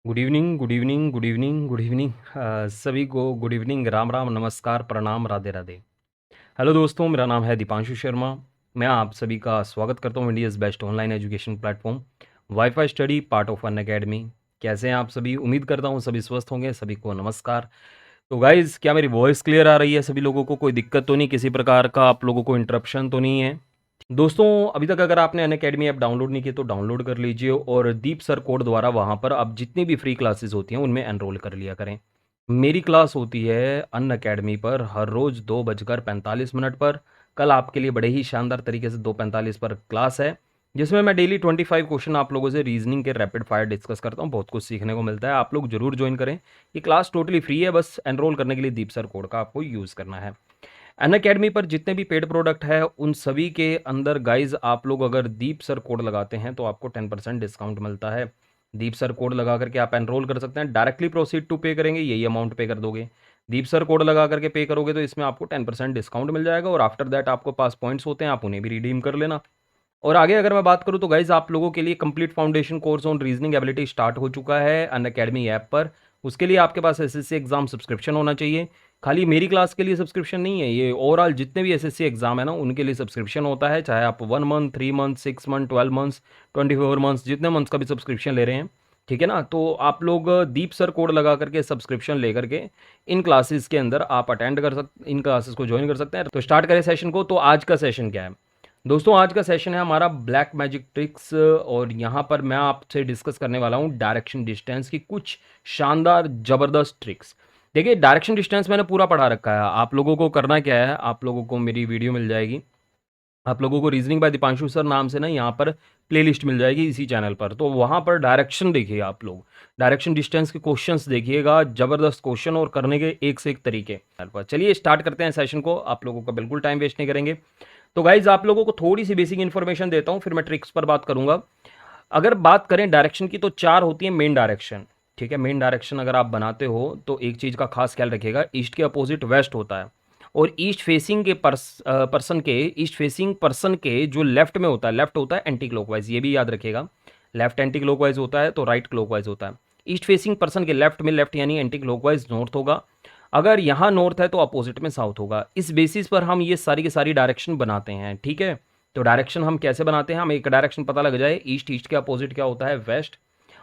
Good evening, good evening, good evening, good evening. सभी को good evening, Ram Ram, नमस्कार, प्रणाम, राधे राधे। हेलो दोस्तों, मेरा नाम है दीपांशु शर्मा। मैं आप सभी का स्वागत करता हूँ India's best online education platform wifi study part of an academy. कैसे हैं आप सभी? उम्मीद करता हूँ सभी स्वस्थ होंगे। सभी को नमस्कार। तो गाइज़, क्या मेरी वॉइस क्लियर आ रही है? सभी लोगों को कोई दिक्कत तो नहीं, किसी प्रकार का आप लोगों को इंटरप्शन तो नहीं है? दोस्तों, अभी तक अगर आपने अनअकैडमी ऐप डाउनलोड नहीं की तो डाउनलोड कर लीजिए और दीप सर कोड द्वारा वहाँ पर आप जितनी भी फ्री क्लासेस होती हैं उनमें एनरोल कर लिया करें। मेरी क्लास होती है अनअकैडमी पर हर रोज़ 2:45 पर। कल आपके लिए बड़े ही शानदार तरीके से 2:45 पर क्लास है, जिसमें मैं डेली 25 क्वेश्चन आप लोगों से रीजनिंग के रैपिड फायर डिस्कस करता हूँ। बहुत कुछ सीखने को मिलता है। आप लोग जरूर ज्वाइन करें। ये क्लास टोटली फ्री है, बस एनरोल करने के लिए दीप सर कोड का आपको यूज़ करना है। अनअकैडमी पर जितने भी पेड प्रोडक्ट है उन सभी के अंदर गाइज आप लोग अगर दीप सर कोड लगाते हैं तो आपको 10% डिस्काउंट मिलता है। दीप सर कोड लगा करके आप एनरोल कर सकते हैं। डायरेक्टली प्रोसीड टू पे करेंगे, यही अमाउंट पे कर दोगे। दीप सर कोड लगा करके पे करोगे तो इसमें आपको 10% डिस्काउंट मिल जाएगा और आफ्टर दैट आपको पास पॉइंट्स होते हैं, आप उन्हें भी रिडीम कर लेना। और आगे अगर मैं बात करूं तो गाइज आप लोगों के लिए complete foundation course on reasoning ability start हो चुका है अनअकैडमी ऐप पर। उसके लिए आपके पास एसएससी एग्जाम सब्सक्रिप्शन होना चाहिए। खाली मेरी क्लास के लिए सब्सक्रिप्शन नहीं है, ये ओवरऑल जितने भी एसएससी एग्जाम है ना उनके लिए सब्सक्रिप्शन होता है। चाहे आप 1 month, 3 month, 6 month, 12 months, 24 months, जितने मंथ्स का भी सब्सक्रिप्शन ले रहे हैं, ठीक है ना, तो आप लोग दीप सर कोड लगा करके सब्सक्रिप्शन लेकर के इन क्लासेस के अंदर आप अटेंड कर सकते, इन क्लासेस को ज्वाइन कर सकते हैं। तो स्टार्ट करें सेशन को। तो आज का सेशन क्या है दोस्तों? आज का सेशन है हमारा ब्लैक मैजिक ट्रिक्स और यहाँ पर मैं आपसे डिस्कस करने वाला हूँ डायरेक्शन डिस्टेंस की कुछ शानदार ज़बरदस्त ट्रिक्स। देखिए, डायरेक्शन डिस्टेंस मैंने पूरा पढ़ा रखा है। आप लोगों को करना क्या है, आप लोगों को मेरी वीडियो मिल जाएगी। आप लोगों को रीजनिंग बाय दीपांशु सर नाम से ना यहाँ पर प्लेलिस्ट मिल जाएगी इसी चैनल पर। तो वहाँ पर डायरेक्शन देखिए, आप लोग डायरेक्शन डिस्टेंस के क्वेश्चंस देखिएगा, ज़बरदस्त क्वेश्चन और करने के एक से एक तरीके। चलिए स्टार्ट करते हैं सेशन को। आप लोगों का बिल्कुल टाइम वेस्ट नहीं करेंगे। तो गाइज आप लोगों को थोड़ी सी बेसिक इन्फॉर्मेशन देता हूँ, फिर मैं ट्रिक्स पर बात करूंगा। अगर बात करें डायरेक्शन की तो चार होती है मेन डायरेक्शन। ठीक है, मेन डायरेक्शन अगर आप बनाते हो तो एक चीज़ का खास ख्याल रखिएगा, ईस्ट के अपोजिट वेस्ट होता है। और ईस्ट फेसिंग पर्सन के जो लेफ्ट में होता है, लेफ्ट होता है एंटी क्लॉकवाइज, ये भी याद रखिएगा। लेफ्ट एंटी क्लॉकवाइज होता है तो राइट क्लॉकवाइज होता है। ईस्ट फेसिंग पर्सन के लेफ्ट में, लेफ्ट यानी एंटी क्लॉकवाइज नॉर्थ होगा। अगर यहाँ नॉर्थ है तो अपोजिट में साउथ होगा। इस बेसिस पर हम ये सारी की सारी डायरेक्शन बनाते हैं। ठीक है, तो डायरेक्शन हम कैसे बनाते हैं, हम एक डायरेक्शन पता लग जाए, ईस्ट, ईस्ट के अपोजिट क्या होता है, वेस्ट।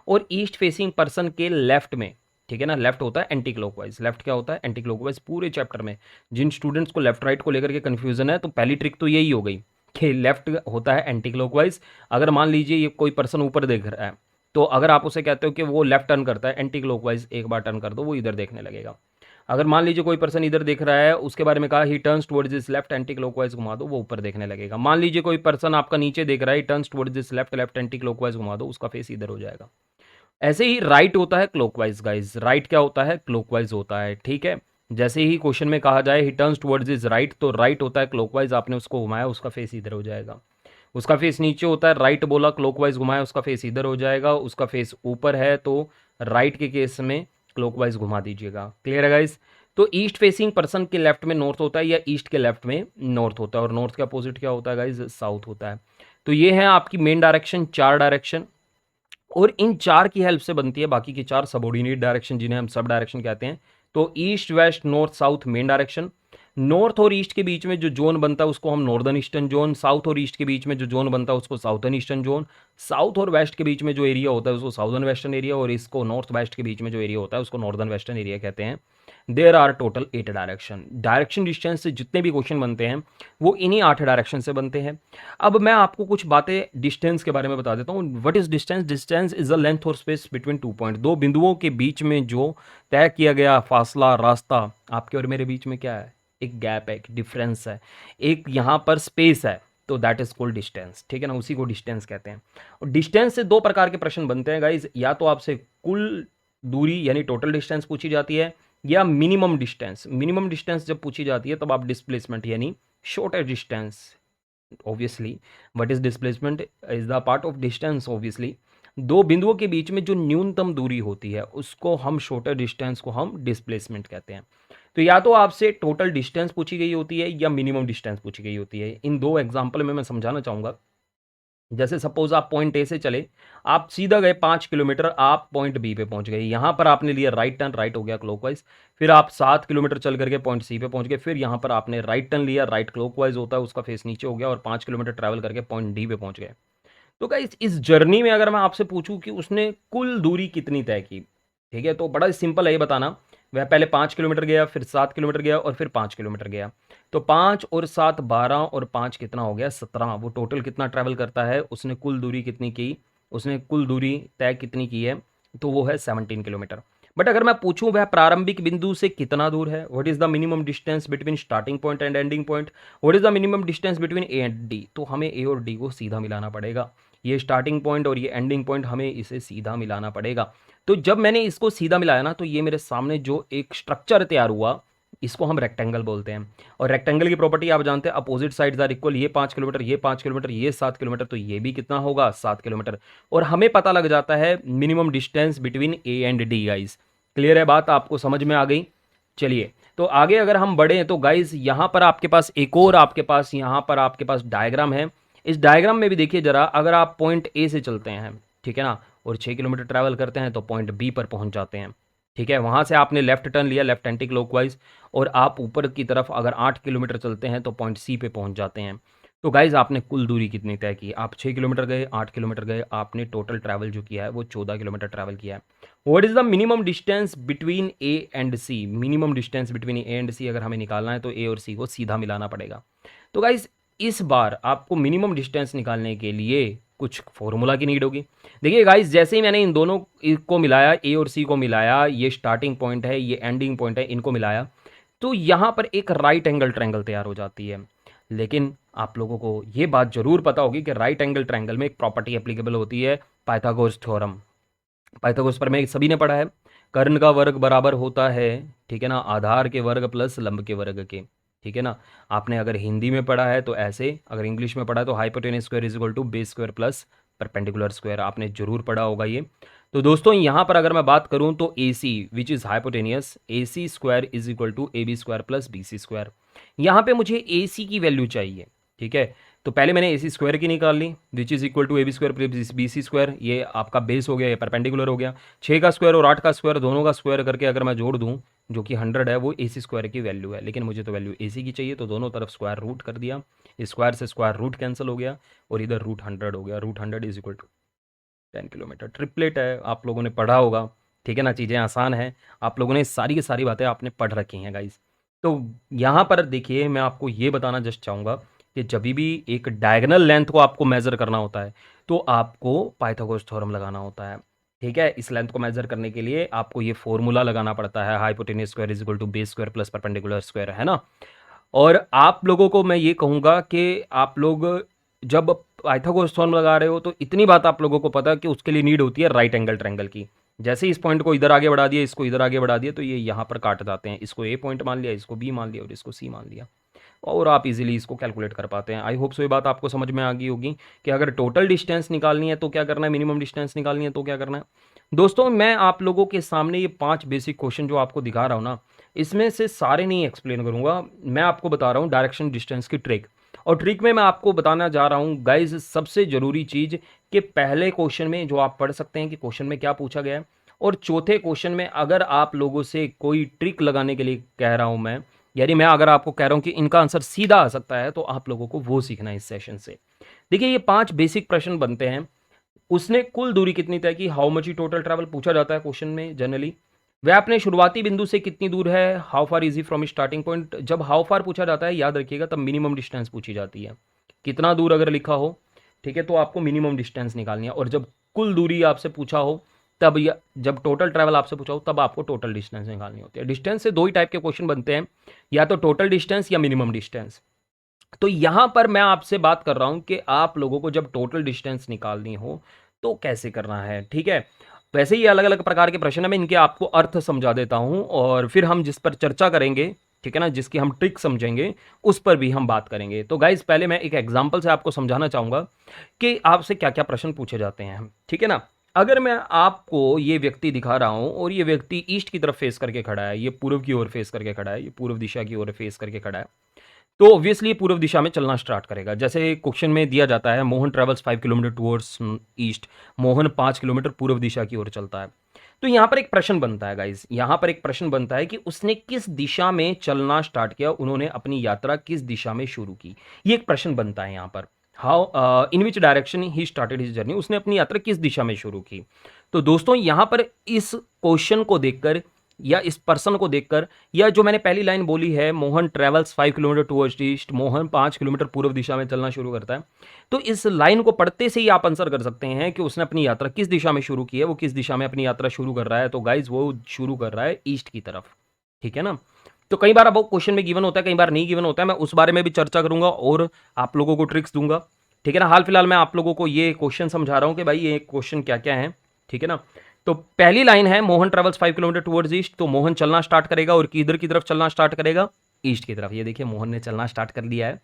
और ईस्ट फेसिंग पर्सन के लेफ्ट में, ठीक है ना, लेफ्ट होता है एंटी क्लॉकवाइज। लेफ्ट क्या होता है, एंटी क्लॉकवाइज। पूरे चैप्टर में जिन स्टूडेंट्स को लेफ्ट राइट को लेकर के कंफ्यूजन है तो पहली ट्रिक तो यही हो गई कि लेफ्ट होता है एंटी क्लॉकवाइज। अगर मान लीजिए ये कोई पर्सन ऊपर देख रहा है तो अगर आप उसे कहते हो कि वो लेफ्ट टर्न करता है एंटी क्लॉकवाइज, एक बार टर्न कर दो, वो इधर देखने लगेगा। अगर मान लीजिए कोई पर्सन इधर देख रहा है, उसके बारे में कहा ही turns towards this left, anti clockwise घुमा दो, वो ऊपर देखने लगेगा। मान लीजिए कोई पर्सन आपका नीचे देख रहा है, turns towards this left, left anti clockwise घुमा दो, उसका फेस इधर हो जाएगा। ऐसे ही राइट होता है क्लॉकवाइज गाइज। राइट क्या होता है, क्लॉकवाइज होता है। ठीक है, जैसे ही क्वेश्चन में कहा जाए ही टर्न्स टुवर्ड्स दिस राइट, तो राइट होता है क्लॉकवाइज, आपने उसको घुमाया, उसका फेस इधर हो जाएगा। उसका फेस नीचे होता है, राइट बोला, क्लॉकवाइज घुमाया, उसका फेस इधर हो जाएगा। उसका फेस ऊपर है तो राइट के केस में क्लॉकवाइज घुमा दीजिएगा। क्लियर है गाइज? तो ईस्ट फेसिंग पर्सन के लेफ्ट में नॉर्थ होता है या ईस्ट के लेफ्ट में नॉर्थ होता है, और नॉर्थ के अपोजिट क्या होता है गाइज, साउथ होता है। तो ये है आपकी मेन डायरेक्शन, चार डायरेक्शन। और इन चार की हेल्प से बनती है बाकी की चार सबऑर्डिनेट डायरेक्शन, जिन्हें हम सब डायरेक्शन कहते हैं। तो east west north south main direction. North और ईस्ट के बीच में जो जोन बनता है उसको हम नॉर्दर्न ईस्टर्न जोन। साउथ और ईस्ट के बीच में जो जोन बनता है उसको साउथर्न ईस्टर्न जोन। साउथ और वेस्ट के बीच में जो एरिया होता है उसको साउदर्न वेस्टर्न एरिया, और इसको नॉर्थ वेस्ट के बीच में जो एरिया होता है उसको नॉर्दर्न वेस्टर्न एरिया कहते हैं। There are total 8 direction. Direction distance से जितने भी क्वेश्चन बनते हैं वो इन्हीं 8 डायरेक्शन से बनते हैं। अब मैं आपको कुछ बातें डिस्टेंस के बारे में बता देता हूँ। What is distance? Distance is the length और स्पेस बिटवीन 2 पॉइंट। दो बिंदुओं के बीच में जो तय किया गया फासला, रास्ता, आपके और मेरे बीच में क्या है, एक गैप है, एक डिफरेंस है, एक यहाँ पर स्पेस है, तो दैट इज कॉल्ड डिस्टेंस। ठीक है ना, उसी को डिस्टेंस कहते हैं। और डिस्टेंस से दो प्रकार के प्रश्न बनते हैं गाइज, या तो आपसे कुल दूरी यानी टोटल डिस्टेंस पूछी जाती है, या मिनिमम डिस्टेंस। मिनिमम डिस्टेंस जब पूछी जाती है तब आप डिस्प्लेसमेंट यानी shorter distance, obviously what is displacement is the part of distance. Obviously दो बिंदुओं के बीच में जो न्यूनतम दूरी होती है उसको हम शॉर्टर डिस्टेंस को हम डिस्प्लेसमेंट कहते हैं। तो या तो आपसे टोटल डिस्टेंस पूछी गई होती है या मिनिमम डिस्टेंस पूछी गई होती है। इन दो एग्जांपल में मैं समझाना चाहूँगा। जैसे सपोज आप पॉइंट ए से चले, आप सीधा गए 5 किलोमीटर, आप पॉइंट बी पे पहुंच गए, यहाँ पर आपने लिया राइट टर्न, राइट हो गया क्लॉकवाइज, फिर आप 7 किलोमीटर चल करके पॉइंट सी पे पहुंच गए, फिर यहाँ पर आपने राइट टर्न लिया, राइट क्लॉकवाइज होता है उसका फेस नीचे हो गया, और 5 किलोमीटर ट्रैवल करके पॉइंट डी पे पहुंच गए। तो गाइस इस जर्नी में अगर मैं आपसे पूछूं कि उसने कुल दूरी कितनी तय की, ठीक है, तो बड़ा सिंपल है ये बताना। वह पहले 5 किलोमीटर गया, फिर 7 किलोमीटर गया, और फिर 5 किलोमीटर गया। तो 5 और 7 12, और 5 कितना हो गया 17। वो टोटल कितना ट्रैवल करता है, उसने कुल दूरी कितनी की, उसने कुल दूरी तय कितनी की है, तो वो है 17 किलोमीटर। बट अगर मैं पूछूं वह प्रारंभिक बिंदु से कितना दूर है, what is the minimum distance between starting point and ending point, what is the minimum distance between A and D, तो हमें ए और डी को सीधा मिलाना पड़ेगा। ये स्टार्टिंग पॉइंट और ये एंडिंग पॉइंट, हमें इसे सीधा मिलाना पड़ेगा। तो जब मैंने इसको सीधा मिलाया ना, तो ये मेरे सामने जो एक स्ट्रक्चर तैयार हुआ, इसको हम रेक्टेंगल बोलते हैं। और रेक्टेंगल की प्रॉपर्टी आप जानते हैं, अपोजिट साइड्स आर इक्वल। ये 5 किलोमीटर, ये 5 किलोमीटर, ये 7 किलोमीटर, तो ये भी कितना होगा 7 किलोमीटर। और हमें पता लग जाता है minimum distance between A and D. Guys clear है बात, आपको समझ में आ गई। चलिए तो आगे अगर हम बढ़े, तो गाइस यहाँ पर आपके पास एक और आपके पास यहाँ पर आपके पास डायग्राम है। इस डायग्राम में भी देखिए जरा, अगर आप पॉइंट ए से चलते हैं, ठीक है ना, और 6 किलोमीटर ट्रैवल करते हैं, तो पॉइंट बी पर पहुंच जाते हैं। ठीक है, वहां से आपने लेफ्ट टर्न लिया, लेफ्ट एंटी क्लॉकवाइज, और आप ऊपर की तरफ अगर 8 किलोमीटर चलते हैं तो पॉइंट सी पे पहुंच जाते हैं। तो गाइज आपने कुल दूरी कितनी तय की, आप 6 किलोमीटर गए, 8 किलोमीटर गए, आपने टोटल ट्रैवल जो किया है वो 14 किलोमीटर ट्रैवल किया है। What is the minimum distance between A and C, minimum distance between A and C अगर हमें निकालना है, तो ए और सी को सीधा मिलाना पड़ेगा। तो गाइज इस बार आपको मिनिमम डिस्टेंस निकालने के लिए कुछ फॉर्मूला की नीड होगी। देखिए गाइस, जैसे ही मैंने इन दोनों को मिलाया, ए और सी को मिलाया, ये स्टार्टिंग पॉइंट है, ये एंडिंग पॉइंट है, इनको मिलाया, तो यहाँ पर एक राइट एंगल ट्रायंगल तैयार हो जाती है। लेकिन आप लोगों को ये बात जरूर पता होगी कि राइट एंगल ट्रायंगल में एक प्रॉपर्टी एप्लीकेबल होती है, पाइथागोरस थ्योरम। पाइथागोरस पर में सभी ने पढ़ा है, कर्ण का वर्ग बराबर होता है, ठीक है ना, आधार के वर्ग प्लस लंब के वर्ग के। ठीक है ना, आपने अगर हिंदी में पढ़ा है तो ऐसे, अगर इंग्लिश में पढ़ा है तो hypotenuse square is equal to base square plus perpendicular square, आपने जरूर पढ़ा होगा ये। तो दोस्तों यहाँ पर अगर मैं बात करूँ तो A C which is hypotenuse, A C square is equal to A B square plus B C square. यहाँ पे मुझे ए सी की वैल्यू चाहिए, ठीक है। तो पहले मैंने ए सी स्क्वायर की निकाल ली, which is equal to A B square plus B C square, ये आपका बेस हो गया, ये परपेंडिकुलर हो गया। 6 का स्क्वायर और 8 का स्क्वायर दोनों का स्क्वायर करके अगर मैं जोड़ दूँ, जो कि 100 है, वो ए सी स्क्वायर की वैल्यू है, लेकिन मुझे तो वैल्यू ए सी की चाहिए, तो दोनों तरफ स्क्वायर रूट कर दिया, स्क्वायर से स्क्वायर रूट कैंसिल हो गया, और इधर रूट 100 हो गया। Root 100 is equal to 10 kilometre. Triplet है, आप लोगों ने पढ़ा होगा, ठीक है ना, चीज़ें आसान हैं, आप लोगों ने सारी की सारी बातें आपने पढ़ रखी हैं गाइस। तो यहाँ पर देखिए, मैं आपको ये बताना जस्ट चाहूँगा कि जब भी एक डायगोनल लेंथ को आपको मेज़र करना होता है, तो आपको पाइथागोरस थ्योरम लगाना होता है। ठीक है, इस लेंथ को मेज़र करने के लिए आपको ये फॉर्मूला लगाना पड़ता है, hypotenuse square is equal to base square plus perpendicular square, है ना। और आप लोगों को मैं ये कहूँगा कि आप लोग जब पाइथागोरस थ्योरम लगा रहे हो, तो इतनी बात आप लोगों को पता है कि उसके लिए नीड होती है राइट एंगल ट्रायंगल की। जैसे ही इस पॉइंट को इधर आगे बढ़ा दिया, इसको इधर आगे बढ़ा दिया, तो ये यहाँ पर काट जाते हैं, इसको ए पॉइंट मान लिया, इसको बी मान लिया, और इसको सी मान लिया, और आप इजीली इसको कैलकुलेट कर पाते हैं। आई होप सो ये बात आपको समझ में आ गई होगी कि अगर टोटल डिस्टेंस निकालनी है तो क्या करना है, मिनिमम डिस्टेंस निकालनी है तो क्या करना है। दोस्तों मैं आप लोगों के सामने ये 5 बेसिक क्वेश्चन जो आपको दिखा रहा हूँ ना, इसमें से सारे नहीं एक्सप्लेन करूँगा, मैं आपको बता रहा हूँ डायरेक्शन डिस्टेंस की ट्रिक। और ट्रिक में मैं आपको बताना जा रहा हूँ गाइज, सबसे ज़रूरी चीज़ कि पहले क्वेश्चन में जो आप पढ़ सकते हैं कि क्वेश्चन में क्या पूछा गया है, और चौथे क्वेश्चन में अगर आप लोगों से कोई ट्रिक लगाने के लिए कह रहा हूँ मैं, यानी मैं अगर आपको कह रहा हूँ कि इनका आंसर सीधा आ सकता है, तो आप लोगों को वो सीखना है इस सेशन से। देखिए ये 5 बेसिक प्रश्न बनते हैं। उसने कुल दूरी कितनी तय की, how much he total travel पूछा जाता है क्वेश्चन में जनरली। वह अपने शुरुआती बिंदु से कितनी दूर है, how far easy from starting point. जब हाउ फार पूछा जाता है, याद रखिएगा, तब मिनिमम डिस्टेंस पूछी जाती है, कितना दूर अगर लिखा हो, ठीक है, तो आपको मिनिमम डिस्टेंस निकालनी है। और जब कुल दूरी आपसे पूछा हो, तब या जब टोटल ट्रैवल आपसे पूछा हो, तब आपको टोटल डिस्टेंस निकालनी होती है। डिस्टेंस से दो ही टाइप के क्वेश्चन बनते हैं, या तो टोटल डिस्टेंस या मिनिमम डिस्टेंस। तो यहां पर मैं आपसे बात कर रहा हूं कि आप लोगों को जब टोटल डिस्टेंस निकालनी हो तो कैसे करना है, ठीक है। वैसे ही अलग अलग प्रकार के प्रश्न है, मैं इनके आपको अर्थ समझा देता हूं, और फिर हम जिस पर चर्चा करेंगे, ठीक है ना, जिसकी हम ट्रिक समझेंगे, उस पर भी हम बात करेंगे। तो गाइज पहले मैं एक एग्जांपल से आपको समझाना चाहूंगा कि आपसे क्या क्या प्रश्न पूछे जाते हैं, ठीक है ना। अगर मैं आपको ये व्यक्ति दिखा रहा हूं, और ये व्यक्ति ईस्ट की तरफ फेस करके खड़ा है, ये पूर्व की ओर फेस करके खड़ा है, ये पूर्व दिशा की ओर फेस करके खड़ा है, तो ऑब्वियसली पूर्व दिशा में चलना स्टार्ट करेगा। जैसे क्वेश्चन में दिया जाता है Mohan travels 5 kilometre towards east, Mohan 5 kilometre पूर्व दिशा की ओर चलता है। तो यहाँ पर एक प्रश्न बनता है गाइस, यहाँ पर एक प्रश्न बनता है कि उसने किस दिशा में चलना स्टार्ट किया, उन्होंने अपनी यात्रा किस दिशा में शुरू की, ये एक प्रश्न बनता है यहाँ पर। How in which direction he started his journey, उसने अपनी यात्रा किस दिशा में शुरू की। तो दोस्तों यहाँ पर इस क्वेश्चन को देखकर या इस पर्सन को देखकर, या जो मैंने पहली लाइन बोली है Mohan travels 5 kilometre towards east, Mohan 5 kilometre पूर्व दिशा में चलना शुरू करता है, तो इस लाइन को पढ़ते से ही आप आंसर कर सकते हैं कि उसने अपनी यात्रा किस दिशा में शुरू की है, वो किस दिशा में अपनी यात्रा शुरू कर रहा है। तो गाइज वो शुरू कर रहा है ईस्ट की तरफ, ठीक है ना। तो कई बार अब क्वेश्चन में गिवन होता है, कई बार नहीं गिवन होता है, मैं उस बारे में भी चर्चा करूंगा और आप लोगों को ट्रिक्स दूंगा, ठीक है ना। हाल फिलहाल मैं आप लोगों को ये क्वेश्चन समझा रहा हूं कि भाई ये क्वेश्चन क्या क्या है, ठीक है ना। तो पहली लाइन है Mohan travels 5 kilometre towards east, तो मोहन चलना स्टार्ट करेगा और किधर की तरफ चलना स्टार्ट करेगा, ईस्ट की तरफ। ये देखिए मोहन ने चलना स्टार्ट कर दिया है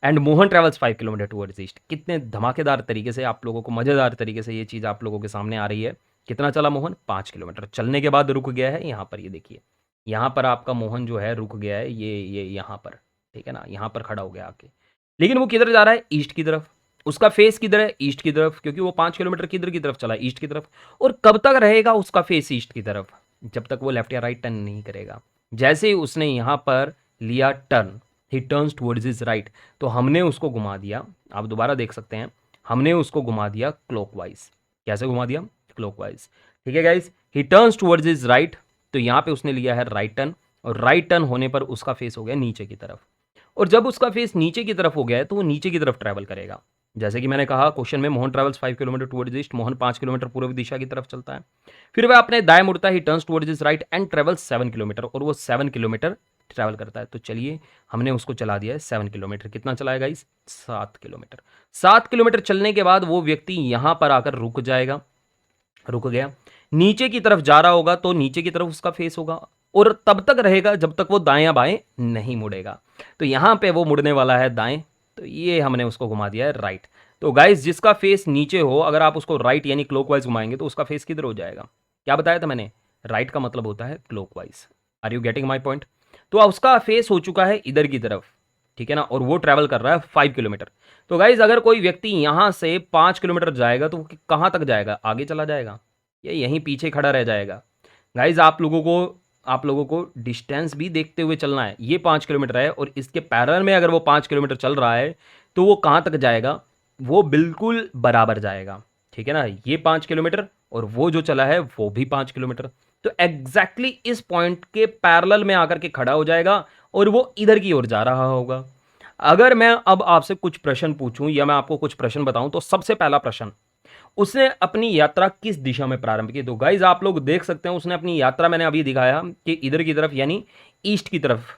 and Mohan travels 5 kilometre towards east. कितने धमाकेदार तरीके से आप लोगों को, मजेदार तरीके से ये चीज आप लोगों के सामने आ रही है। कितना चला मोहन, 5 किलोमीटर। चलने के बाद रुक गया है यहाँ पर, ये देखिए यहाँ पर आपका मोहन जो है रुक गया है, ये यहाँ पर, ठीक है ना, यहाँ पर खड़ा हो गया आके। लेकिन वो किधर जा रहा है, ईस्ट की तरफ। उसका फेस किधर है, ईस्ट की तरफ, क्योंकि वो 5 किलोमीटर किधर की तरफ चला, ईस्ट की तरफ। और कब तक रहेगा उसका फेस ईस्ट की तरफ, जब तक वो लेफ्ट या राइट टर्न नहीं करेगा। जैसे ही उसने यहाँ पर लिया टर्न, ही टर्न्स टुवर्ड्स हिज राइट, तो हमने उसको घुमा दिया। आप दोबारा देख सकते हैं, हमने उसको घुमा दिया क्लॉकवाइज। कैसे घुमा दिया, क्लॉकवाइज, ठीक है गाइस। ही टर्न्स टुवर्ड्स हिज राइट, तो यहाँ पे उसने लिया है राइट टर्न, और राइट टर्न होने पर उसका फेस हो गया नीचे की तरफ। और जब उसका फेस नीचे की तरफ हो गया है तो वो नीचे की तरफ ट्रैवल करेगा। जैसे कि मैंने कहा क्वेश्चन में Mohan travels 5 kilometre towards east, Mohan 5 kilometre पूर्व दिशा की तरफ चलता है। फिर वह अपने दाएं मुड़ता है, ही turns towards his right and travels 7 kilometre, और वो 7 किलोमीटर ट्रैवल करता है। तो चलिए हमने उसको चला दिया है 7 किलोमीटर। कितना चलाएगा इस, 7 किलोमीटर। 7 किलोमीटर चलने के बाद वो व्यक्ति यहां पर आकर रुक जाएगा, रुक गया। नीचे की तरफ जा रहा होगा तो नीचे की तरफ उसका फेस होगा, और तब तक रहेगा जब तक वो दाएं बाएं नहीं मुड़ेगा। तो यहां पे वो मुड़ने वाला है दाएं, तो ये हमने उसको घुमा दिया है राइट। तो गाइस जिसका फेस नीचे हो, अगर आप उसको राइट यानी क्लॉकवाइज घुमाएंगे तो उसका फेस किधर हो जाएगा, क्या बताया था मैंने, राइट का मतलब होता है clockwise. Are you getting my point. तो उसका फेस हो चुका है इधर की तरफ, ठीक है ना, और वो ट्रैवल कर रहा है 5 किलोमीटर। तो गाइज अगर कोई व्यक्ति यहां से 5 किलोमीटर जाएगा तो कहां तक जाएगा, आगे चला जाएगा या यहीं पीछे खड़ा रह जाएगा। गाइज आप लोगों को डिस्टेंस भी देखते हुए चलना है। ये 5 किलोमीटर है और इसके पैरेलल में अगर वो 5 किलोमीटर चल रहा है तो वो कहाँ तक जाएगा, वो बिल्कुल बराबर जाएगा, ठीक है ना। ये 5 किलोमीटर और वो जो चला है वो भी 5 किलोमीटर, तो एग्जैक्टली इस पॉइंट के पैरेलल में आकर के खड़ा हो जाएगा और वो इधर की ओर जा रहा होगा। अगर मैं अब आपसे कुछ प्रश्न पूछूं या मैं आपको कुछ प्रश्न बताऊं, तो सबसे पहला प्रश्न, उसने अपनी यात्रा किस दिशा में प्रारंभ की। तो गाइज आप लोग देख सकते हैं उसने अपनी यात्रा, मैंने अभी दिखाया कि इधर की तरफ यानी ईस्ट की तरफ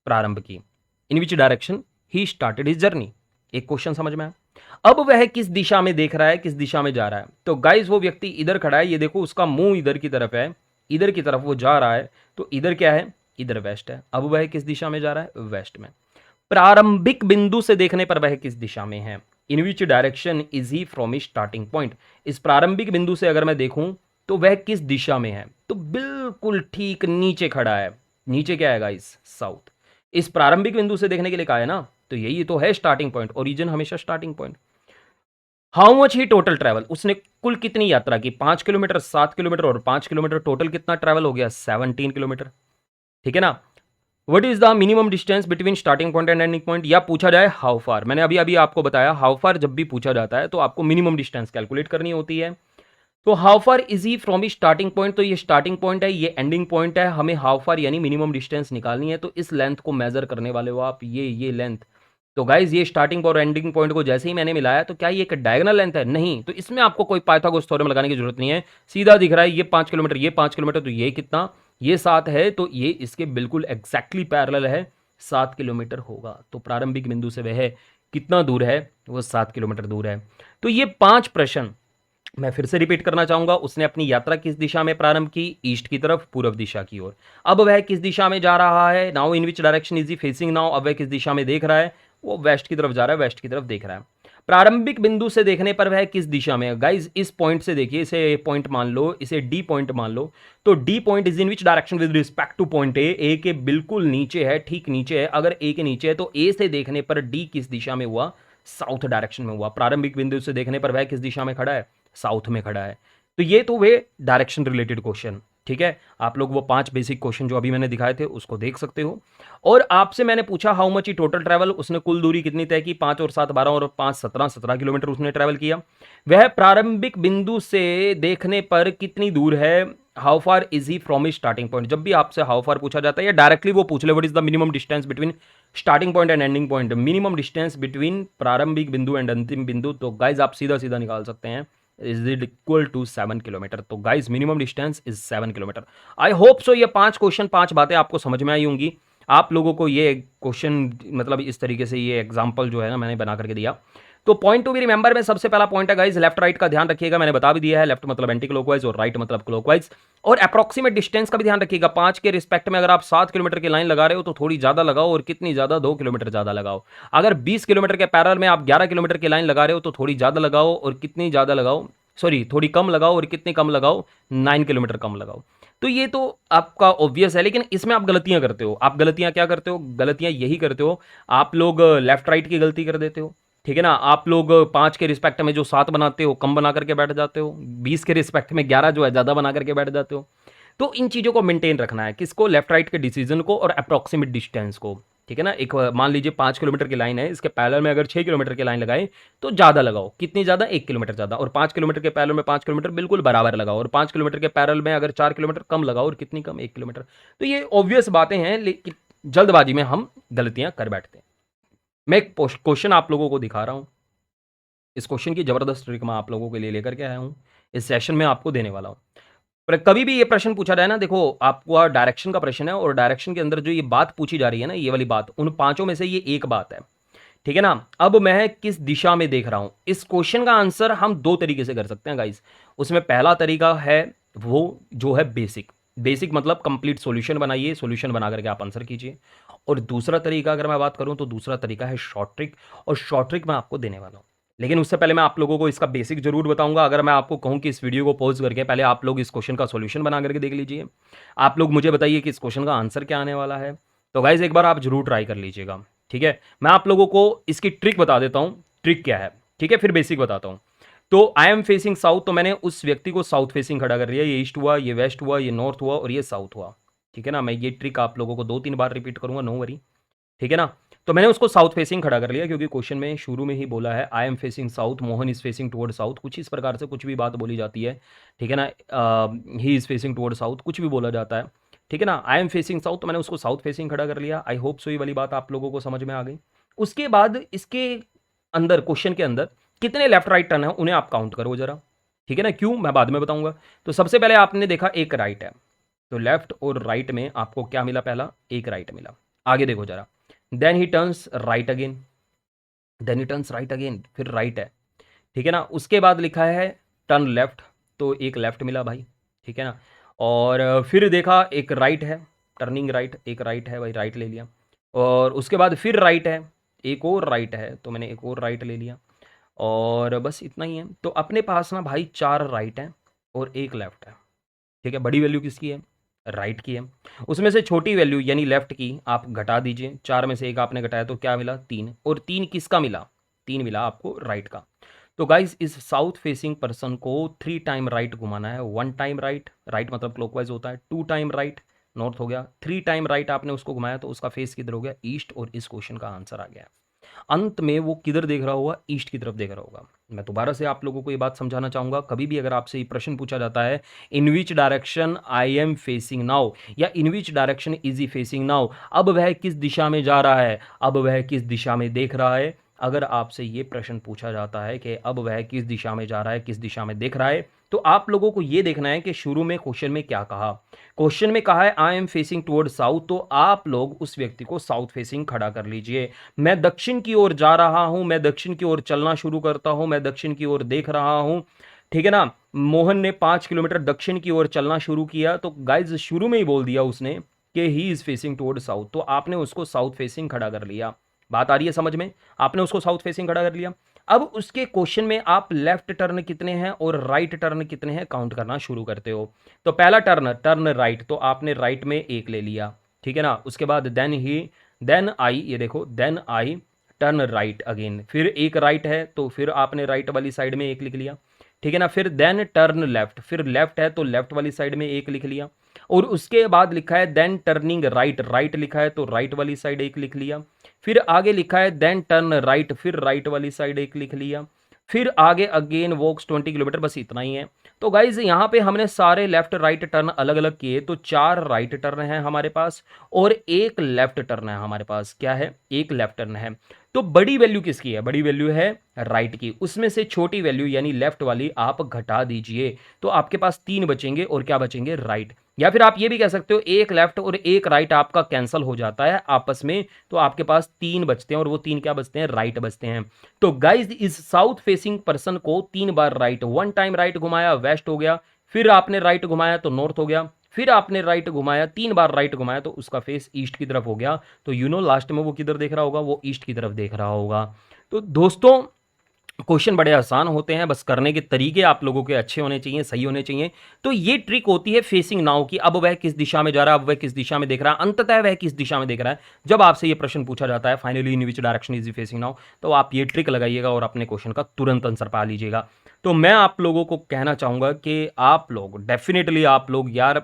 प्रारंभ की। In which direction he started his journey. एक क्वेश्चन समझ में आया। अब वह किस दिशा में देख रहा है, किस दिशा में जा रहा है। तो गाइज वो व्यक्ति इधर खड़ा है, ये देखो उसका मुंह इधर की तरफ है, इधर की तरफ वो जा रहा है। तो इधर क्या है, इधर वेस्ट है। अब वह किस दिशा में जा रहा है, वेस्ट में। प्रारंभिक बिंदु से देखने पर वह किस दिशा में है, in which direction is he from starting point. इस प्रारंभिक बिंदु से अगर मैं देखूं तो वह किस दिशा में है, तो बिल्कुल ठीक नीचे खड़ा है। नीचे क्या है गाइस, साउथ। इस प्रारंभिक बिंदु से देखने के लिए कहा है ना, तो यही तो है स्टार्टिंग पॉइंट, ओरिजिन हमेशा starting point. How much he total travel, उसने कुल कितनी यात्रा की, 5 किलोमीटर, 7 किलोमीटर और 5 किलोमीटर, टोटल कितना ट्रैवल हो गया, 17 किलोमीटर, ठीक है ना। What is the minimum distance between starting point and ending point, या पूछा जाए हाउ फार। मैंने अभी अभी आपको बताया हाउ फार जब भी पूछा जाता है तो आपको मिनिमम डिस्टेंस कैलकुलेट करनी होती है। तो how far is he from starting point, तो ये स्टार्टिंग पॉइंट है, ये एंडिंग पॉइंट है। हमें हाउ फार यानी मिनिमम डिस्टेंस निकालनी है, तो इस लेंथ को मेजर करने वाले हो आप, ये लेंथ। तो गाइज ये स्टार्टिंग और एंडिंग पॉइंट को जैसे ही मैंने मिलाया, तो क्या ये एक डायगोनल लेंथ है, नहीं। तो इसमें आपको कोई पाइथागोरस थ्योरम लगाने की जरूरत नहीं है, सीधा दिख रहा है ये 5 किलोमीटर, ये 5 किलोमीटर, तो ये कितना, ये 7 है, तो ये इसके बिल्कुल एग्जैक्टली पैरेलल है, 7 किलोमीटर होगा। तो प्रारंभिक बिंदु से वह कितना दूर है, वो 7 किलोमीटर दूर है। तो ये 5 प्रश्न मैं फिर से रिपीट करना चाहूंगा। उसने अपनी यात्रा किस दिशा में प्रारंभ की, ईस्ट की तरफ, पूर्व दिशा की ओर। अब वह किस दिशा में जा रहा है, now in which direction is he facing now. अब वह किस दिशा में देख रहा है, वो वेस्ट की तरफ जा रहा है, वेस्ट की तरफ देख रहा है। प्रारंभिक बिंदु से देखने पर वह किस दिशा में है? गाइस इस पॉइंट से देखिए, इसे पॉइंट मान लो, इसे डी पॉइंट मान लो, तो D point is in which direction with respect two point A के बिल्कुल नीचे है, ठीक नीचे है। अगर ए के नीचे है तो ए से देखने पर डी किस दिशा में हुआ? साउथ डायरेक्शन में हुआ। प्रारंभिक बिंदु से देखने पर वह किस दिशा में खड़ा है? साउथ में खड़ा है। तो ये तो वे डायरेक्शन रिलेटेड क्वेश्चन, ठीक है। आप लोग वो 5 बेसिक क्वेश्चन जो अभी मैंने दिखाए थे उसको देख सकते हो। और आपसे मैंने पूछा how much he total travel, उसने कुल दूरी कितनी तय की? 5 और 7 12 और 5 17 किलोमीटर उसने ट्रैवल किया। वह प्रारंभिक बिंदु से देखने पर कितनी दूर है? How far is he from his starting point. जब भी आपसे हाउ फार पूछा जाता है या डायरेक्टली वो पूछ ले what is the minimum distance between starting point and ending point, minimum distance between प्रारंभिक बिंदु एंड अंतिम बिंदु, तो गाइज आप सीधा सीधा निकाल सकते हैं is it equal to 7 kilometre. तो guys minimum distance is 7 kilometre. I hope so ये 5 क्वेश्चन 5 बातें आपको समझ में आई होंगी। आप लोगों को ये क्वेश्चन मतलब इस तरीके से ये एग्जाम्पल जो है ना मैंने बना करके दिया। तो पॉइंट टू बी रिमेंबर में सबसे पहला पॉइंट है गाइज लेफ्ट राइट का ध्यान रखिएगा, मैंने बता भी दिया है। लेफ्ट मतलब एंटी क्लॉकवाइज और राइट मतलब क्लॉकवाइज। और अप्रोक्सीमेट डिस्टेंस का भी ध्यान रखिएगा। 5 के रिस्पेक्ट में अगर आप 7 किलोमीटर की लाइन लगा रहे हो तो थोड़ी ज्यादा लगाओ, और कितनी ज्यादा? 2 किलोमीटर ज्यादा लगाओ। अगर 20 किलोमीटर के पैरेलल में आप 11 किलोमीटर की लाइन लगा रहे हो तो थोड़ी ज्यादा लगाओ, और कितनी ज्यादा लगाओ? सॉरी, थोड़ी कम लगाओ, और कितनी कम लगाओ? 9 किलोमीटर कम लगाओ। तो ये तो आपका ऑब्वियस है, लेकिन इसमें आप गलतियां करते हो। आप गलतियां क्या करते हो? गलतियां यही करते हो, आप लोग लेफ्ट राइट की गलती कर देते हो, ठीक है ना। आप लोग 5 के रिस्पेक्ट में जो 7 बनाते हो कम बना करके बैठ जाते हो, 20 के रिस्पेक्ट में 11 जो है ज़्यादा बना करके बैठ जाते हो। तो इन चीज़ों को मेंटेन रखना है, किसको? लेफ्ट राइट के डिसीजन को और अप्रॉक्सीमेट डिस्टेंस को, ठीक है ना। एक मान लीजिए 5 किलोमीटर की लाइन है, इसके पैरेलल में अगर 6 किलोमीटर की लाइन लगाए तो ज़्यादा लगाओ। कितनी ज़्यादा? 1 किलोमीटर ज़्यादा। और 5 किलोमीटर के पैरेलल में 5 किलोमीटर बिल्कुल बराबर लगाओ, और 5 किलोमीटर के पैरेलल में अगर 4 किलोमीटर कम लगाओ, और कितनी कम? 1 किलोमीटर। तो ये ऑब्वियस बातें हैं, लेकिन जल्दबाजी में हम गलतियां कर बैठते हैं। मैं एक क्वेश्चन आप लोगों को दिखा रहा हूं। इस क्वेश्चन की जबरदस्त ट्रिक मैं आप लोगों के लिए लेकर के आया हूं, इस सेशन में आपको देने वाला हूं। पर कभी भी ये प्रश्न पूछा जाए ना, देखो आपको डायरेक्शन का प्रश्न है, और डायरेक्शन के अंदर जो ये बात पूछी जा रही है ना, ये वाली बात, उन 5 में से ये एक बात है, ठीक है ना। अब मैं किस दिशा में देख रहा हूं, इस क्वेश्चन का आंसर हम 2 तरीके से कर सकते हैं गाइस। उसमें पहला तरीका है वो जो है बेसिक। बेसिक मतलब कंप्लीट सॉल्यूशन बनाइए, सॉल्यूशन बना करके आप आंसर कीजिए। और दूसरा तरीका अगर मैं बात करूं तो दूसरा तरीका है शॉर्ट ट्रिक, और शॉर्ट ट्रिक मैं आपको देने वाला हूं। लेकिन उससे पहले मैं आप लोगों को इसका बेसिक जरूर बताऊंगा। अगर मैं आपको कहूं कि इस वीडियो को पॉज करके पहले आप लोग इस क्वेश्चन का सॉल्यूशन बना करके देख लीजिए, आप लोग मुझे बताइए कि इस क्वेश्चन का आंसर क्या आने वाला है। तो गाइज एक बार आप जरूर ट्राई कर लीजिएगा, ठीक है। मैं आप लोगों को इसकी ट्रिक बता देता हूं, ट्रिक क्या है, ठीक है, फिर बेसिक बताता हूं। तो आई एम फेसिंग साउथ, तो मैंने उस व्यक्ति को साउथ फेसिंग खड़ा कर लिया। ये ईस्ट हुआ, ये वेस्ट हुआ, ये नॉर्थ हुआ, और ये साउथ हुआ, ठीक है ना। मैं ये ट्रिक आप लोगों को 2-3 बार रिपीट करूंगा, नो वरी, ठीक है ना। तो मैंने उसको साउथ फेसिंग खड़ा कर लिया, क्योंकि क्वेश्चन में शुरू में ही बोला है आई am facing south, Mohan is facing toward south, कुछ इस प्रकार से कुछ भी बात बोली जाती है, ठीक है ना। He is facing toward south, कुछ भी बोला जाता है, ठीक है ना। आई एम फेसिंग साउथ, तो मैंने उसको साउथ फेसिंग खड़ा कर लिया। आई होप सो ये वाली बात आप लोगों को समझ में आ गई। उसके बाद इसके अंदर, क्वेश्चन के अंदर कितने लेफ्ट राइट टर्न है उन्हें आप काउंट करो जरा, ठीक है ना। क्यों, मैं बाद में बताऊंगा। तो सबसे पहले आपने देखा एक राइट है, तो लेफ्ट और राइट में आपको क्या मिला? पहला एक राइट मिला। आगे देखो जरा, then he turns right again, then he turns right again, फिर राइट है, ठीक है ना। उसके बाद लिखा है टर्न लेफ्ट, तो एक लेफ्ट मिला भाई, ठीक है ना। और फिर देखा एक राइट है, टर्निंग राइट, एक राइट है भाई, राइट ले लिया। और उसके बाद फिर राइट है, एक और राइट है, तो मैंने एक और राइट ले लिया। और बस इतना ही है। तो अपने पास ना भाई 4 राइट हैं और एक लेफ्ट है, ठीक है। बड़ी वैल्यू किसकी है? राइट की है। उसमें से छोटी वैल्यू यानी लेफ्ट की आप घटा दीजिए। 4 में से एक आपने घटाया तो क्या मिला? 3। और 3 किसका मिला? 3 मिला आपको राइट का। तो गाइस इस साउथ फेसिंग पर्सन को 3 टाइम राइट घुमाना है। 1 टाइम राइट, राइट मतलब क्लॉकवाइज होता है। 2 टाइम राइट, नॉर्थ हो गया। 3 टाइम राइट आपने उसको घुमाया तो उसका फेस किधर हो गया? ईस्ट, और इस क्वेश्चन का आंसर आ गया। अंत में वो किधर देख रहा होगा? ईस्ट की तरफ देख रहा होगा। मैं दोबारा से आप लोगों को ये बात समझाना चाहूंगा, कभी भी अगर आपसे ये प्रश्न पूछा जाता है in which direction I am facing now, या in which direction is he facing now, अब वह किस दिशा में जा रहा है, अब वह किस दिशा में देख रहा है, अगर आपसे ये प्रश्न पूछा जाता है कि अब वह किस दिशा में जा रहा है, किस दिशा में देख रहा है, तो आप लोगों को ये देखना है कि शुरू में क्वेश्चन में क्या कहा। क्वेश्चन में कहा है आई एम फेसिंग टुवर्ड साउथ, तो आप लोग उस व्यक्ति को साउथ फेसिंग खड़ा कर लीजिए। मैं दक्षिण की ओर जा रहा हूं, मैं दक्षिण की ओर चलना शुरू करता हूं, मैं दक्षिण की ओर देख रहा हूं, ठीक है ना। मोहन ने 5 किलोमीटर दक्षिण की ओर चलना शुरू किया, तो गाइज शुरू में ही बोल दिया उसने कि he is facing toward south, तो आपने उसको साउथ फेसिंग खड़ा कर लिया। बात आ रही है समझ में? आपने उसको साउथ फेसिंग खड़ा कर लिया। अब उसके क्वेश्चन में आप लेफ्ट टर्न कितने हैं और राइट टर्न कितने हैं काउंट करना शुरू करते हो। तो पहला टर्न टर्न राइट, तो आपने राइट में एक ले लिया, ठीक है ना। उसके बाद देन आई, ये देखो then I turn right again, फिर एक राइट है तो फिर आपने राइट वाली साइड में एक लिख लिया, ठीक है ना। फिर देन टर्न लेफ्ट, फिर लेफ्ट है तो लेफ्ट वाली साइड में एक लिख लिया। और उसके बाद लिखा है देन टर्निंग राइट, राइट लिखा है तो राइट वाली साइड एक लिख लिया। फिर आगे लिखा है देन टर्न राइट, फिर राइट वाली साइड एक लिख लिया। फिर आगे अगेन वॉक्स 20 किलोमीटर, बस इतना ही है। तो गाइज यहाँ पे हमने सारे लेफ्ट राइट टर्न अलग अलग किए, तो 4 राइट टर्न है हमारे पास और एक लेफ्ट टर्न है हमारे पास। क्या है? एक लेफ्ट टर्न है। तो बड़ी वैल्यू किसकी है? बड़ी वैल्यू है राइट की। उसमें से छोटी वैल्यू यानी लेफ्ट वाली आप घटा दीजिए, तो आपके पास 3 बचेंगे और क्या बचेंगे? राइट। या फिर आप ये भी कह सकते हो एक लेफ्ट और एक राइट आपका कैंसिल हो जाता है आपस में, तो आपके पास 3 बचते हैं और वो 3 क्या बचते हैं? राइट बचते हैं। तो गाइज इस साउथ फेसिंग पर्सन को 3 बार राइट, 1 टाइम राइट घुमाया वेस्ट हो गया, फिर आपने राइट घुमाया तो नॉर्थ हो गया, फिर आपने राइट घुमाया, 3 बार राइट घुमाया तो उसका फेस ईस्ट की तरफ हो गया। तो यू नो लास्ट में वो किधर देख रहा होगा? वो ईस्ट की तरफ देख रहा होगा। तो दोस्तों क्वेश्चन बड़े आसान होते हैं, बस करने के तरीके आप लोगों के अच्छे होने चाहिए, सही होने चाहिए। तो ये ट्रिक होती है फेसिंग नाउ की। अब वह किस दिशा में जा रहा है, अब वह किस दिशा में देख रहा है, अंततः वह किस दिशा में देख रहा है। जब आपसे ये प्रश्न पूछा जाता है finally in which direction is facing now, तो आप ये ट्रिक लगाइएगा और अपने क्वेश्चन का तुरंत आंसर पा लीजिएगा। तो मैं आप लोगों को कहना चाहूंगा कि आप लोग डेफिनेटली, आप लोग यार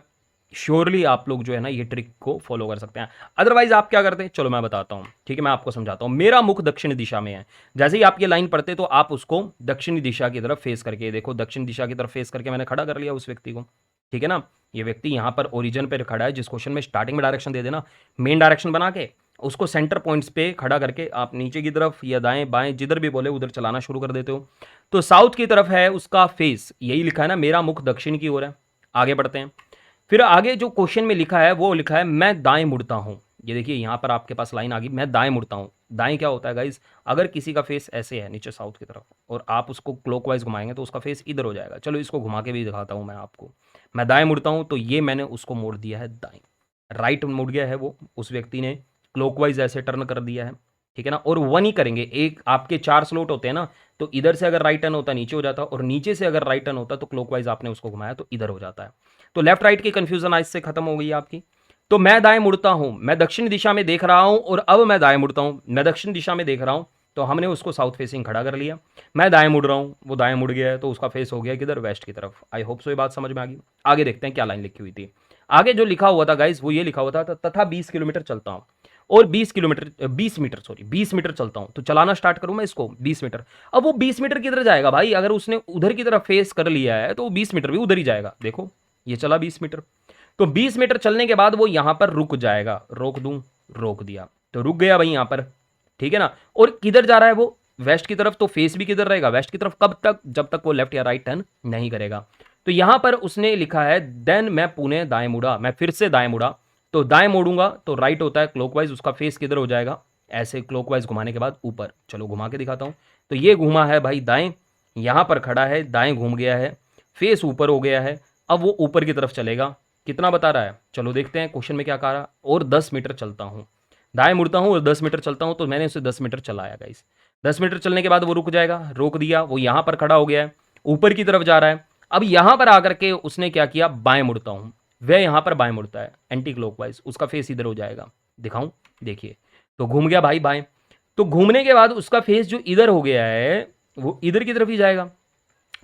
श्योरली आप लोग जो है ना ये ट्रिक को फॉलो कर सकते हैं। अदरवाइज आप क्या करते हैं, चलो मैं बताता हूं, ठीक है। मैं आपको समझाता हूं। मेरा मुख दक्षिण दिशा में है, जैसे ही आप ये लाइन पढ़ते तो आप उसको दक्षिणी दिशा की तरफ फेस करके, देखो दक्षिण दिशा की तरफ फेस करके मैंने खड़ा कर लिया उस व्यक्ति को, ठीक है ना। ये व्यक्ति यहां पर ओरिजिन पर खड़ा है, जिस क्वेश्चन में स्टार्टिंग में डायरेक्शन दे देना, मेन डायरेक्शन बना के उसको सेंटर पॉइंट्स पे खड़ा करके आप नीचे की तरफ या दाएं बाएं जिधर भी बोले उधर चलाना शुरू कर देते हो। तो साउथ की तरफ है उसका फेस, यही लिखा है ना, मेरा मुख दक्षिण की ओर है। आगे बढ़ते हैं। फिर आगे जो क्वेश्चन में लिखा है वो लिखा है मैं दाएं मुड़ता हूं। ये देखिए यहां पर आपके पास लाइन आ गई, मैं दाएं मुड़ता हूं। दाएं क्या होता है गाइज? अगर किसी का फेस ऐसे है नीचे साउथ की तरफ और आप उसको क्लॉकवाइज घुमाएंगे तो उसका फेस इधर हो जाएगा। चलो इसको घुमा के भी दिखाता हूं मैं आपको। मैं दाएं मुड़ता हूं तो ये मैंने उसको मोड़ दिया है दाएं, राइट मुड़ गया है वो, उस व्यक्ति ने क्लॉकवाइज ऐसे टर्न कर दिया है, ठीक है ना। और वन ही करेंगे, एक आपके 4 स्लॉट होते हैं ना, तो इधर से अगर राइट टर्न होता नीचे हो जाता और नीचे से अगर राइट टर्न होता तो क्लॉकवाइज आपने उसको घुमाया तो इधर हो जाता है। तो लेफ्ट राइट की कंफ्यूजन आज से खत्म हो गई आपकी। तो मैं दाएं मुड़ता हूं, मैं दक्षिण दिशा में देख रहा हूं और अब मैं दाएं मुड़ता हूं, मैं दक्षिण दिशा में देख रहा हूं, तो हमने उसको साउथ फेसिंग खड़ा कर लिया। मैं दाएं मुड़ रहा हूं, वो दाएं मुड़ गया है तो उसका फेस हो गया किधर? वेस्ट की तरफ। आई होप सो ये बात समझ में आ गई। आगे देखते हैं क्या लाइन लिखी हुई थी। आगे जो लिखा हुआ था गाइस वो ये लिखा हुआ था, तथा 20 किलोमीटर चलता हूं और 20 मीटर चलता हूं। तो चलाना स्टार्ट करूं मैं इसको 20 मीटर। अब वो 20 मीटर किधर जाएगा भाई? अगर उसने उधर की तरफ फेस कर लिया है तो वो 20 मीटर भी उधर ही जाएगा। देखो ये चला 20 मीटर, तो 20 मीटर चलने के बाद वो यहां पर रुक जाएगा। रोक दूं, रोक दिया तो रुक गया भाई यहां पर, ठीक है ना। और किधर जा रहा है वो? वेस्ट की तरफ। तो फेस भी किधर रहेगा? वेस्ट की तरफ। कब तक? जब तक वो लेफ्ट या राइट टर्न नहीं करेगा। तो यहां पर उसने लिखा है देन मैं पुणे दाएं मुड़ा, मैं फिर से दाएं मुड़ा। तो दाएं मोड़ूंगा तो राइट होता है क्लॉकवाइज, उसका फेस किधर हो जाएगा? ऐसे क्लॉकवाइज घुमाने के बाद ऊपर। चलो घुमा के दिखाता हूं। तो ये घुमा है भाई दाएं, यहां पर खड़ा है, दाएं घूम गया है, फेस ऊपर हो गया है। अब वो ऊपर की तरफ चलेगा। कितना बता रहा है? चलो देखते हैं क्वेश्चन में क्या कह रहा। और 10 मीटर चलता हूं, दाएं मुड़ता हूं और 10 मीटर चलता हूं। तो मैंने उसे 10 मीटर चलाया गाइस। 10 मीटर चलने के बाद वो रुक जाएगा, रोक दिया, वो यहां पर खड़ा हो गया है, ऊपर की तरफ जा रहा है। अब यहां पर आकर के उसने क्या किया? बाएं मुड़ता हूं, वह यहां पर बाएं मुड़ता है एंटी क्लॉकवाइज, उसका फेस इधर हो जाएगा। दिखाऊं? देखिए तो घूम गया भाई बाएं। तो घूमने के बाद उसका फेस जो इधर हो गया है वो इधर की तरफ ही जाएगा।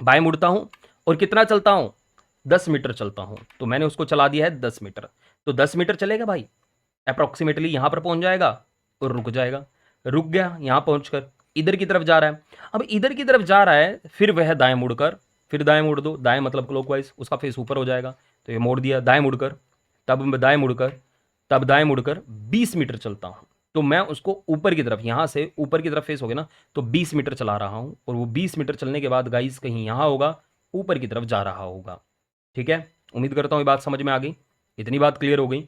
बाएं मुड़ता हूं और कितना चलता हूं? 10 मीटर चलता हूं। तो मैंने उसको चला दिया है 10 मीटर। तो 10 मीटर चलेगा भाई, अप्रोक्सीमेटली यहां पर पहुंच जाएगा और रुक जाएगा। रुक गया, यहां पहुंचकर इधर की तरफ जा रहा है। अब इधर की तरफ जा रहा है, फिर वह दाएं मुड़कर, फिर दाएं मुड़ दो, दाएं मतलब क्लॉकवाइज, उसका फेस ऊपर हो जाएगा। तो ये मोड़ दिया, दाएं मुड़कर, तब दाएं मुड़कर, तब दाएं मुड़कर 20 मीटर चलता हूं। तो मैं उसको ऊपर की तरफ, यहां से ऊपर की तरफ फेस हो गया ना, तो 20 मीटर चला रहा हूं। और वो 20 मीटर चलने के बाद गाइस कहीं यहां होगा, ऊपर की तरफ जा रहा होगा। ठीक है, उम्मीद करता हूं ये बात समझ में आ गई, इतनी बात क्लियर हो गई।